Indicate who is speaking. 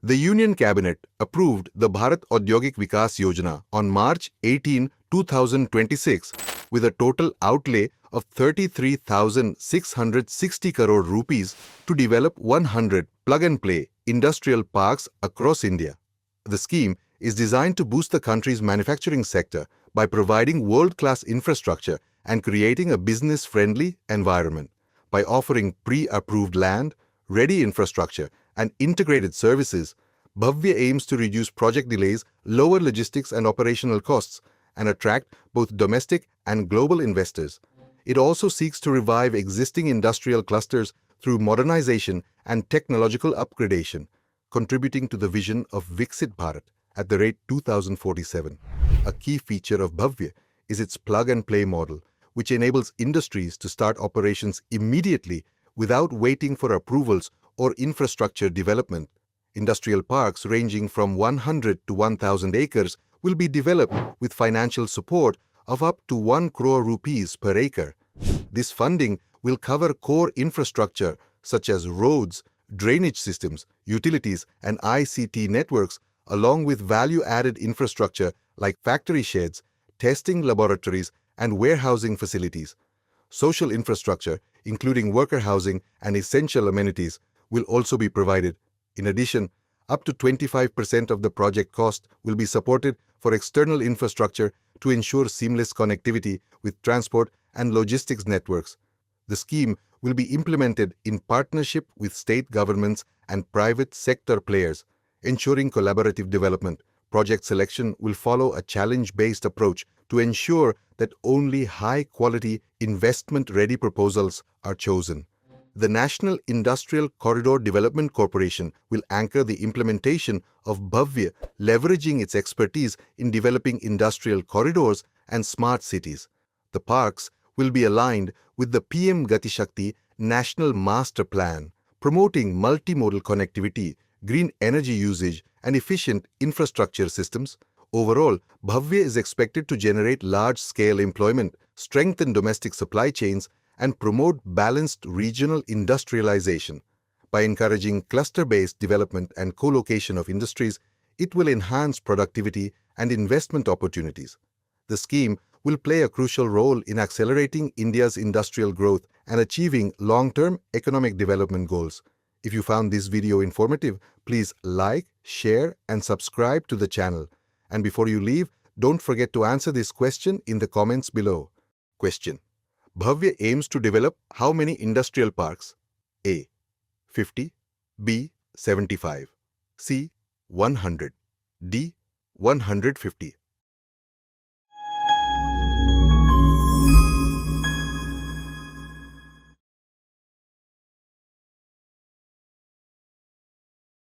Speaker 1: The Union Cabinet approved the Bharat Audyogik Vikas Yojana on March 18, 2026 with a total outlay of 33,660 crore rupees to develop 100 plug-and-play industrial parks across India. The scheme is designed to boost the country's manufacturing sector by providing world-class infrastructure and creating a business-friendly environment. By offering pre-approved land, ready infrastructure, and integrated services, Bhavya aims to reduce project delays, lower logistics and operational costs, and attract both domestic and global investors. It also seeks to revive existing industrial clusters through modernization and technological upgradation, contributing to the vision of Viksit Bharat at the rate 2047. A key feature of Bhavya is its plug-and-play model, which enables industries to start operations immediately without waiting for approvals or infrastructure development. Industrial parks ranging from 100 to 1,000 acres will be developed with financial support of up to 1 crore rupees per acre. This funding will cover core infrastructure such as roads, drainage systems, utilities, and ICT networks, along with value-added infrastructure like factory sheds, testing laboratories, and warehousing facilities. Social infrastructure, including worker housing and essential amenities, will also be provided. In addition, up to 25% of the project cost will be supported for external infrastructure to ensure seamless connectivity with transport and logistics networks. The scheme will be implemented in partnership with state governments and private sector players, ensuring collaborative development. Project selection will follow a challenge-based approach to ensure that only high-quality, investment-ready proposals are chosen. The National Industrial Corridor Development Corporation will anchor the implementation of Bhavya, leveraging its expertise in developing industrial corridors and smart cities. The parks will be aligned with the PM Gati Shakti National Master Plan, promoting multimodal connectivity, green energy usage, and efficient infrastructure systems. Overall, Bhavya is expected to generate large-scale employment, strengthen domestic supply chains, and promote balanced regional industrialization. By encouraging cluster-based development and co-location of industries, it will enhance productivity and investment opportunities. The scheme will play a crucial role in accelerating India's industrial growth and achieving long-term economic development goals. If you found this video informative, please like, share, and subscribe to the channel. And before you leave, don't forget to answer this question in the comments below. Question: Bhavya aims to develop how many industrial parks? A. 50, B. 75, C. 100, D. 150.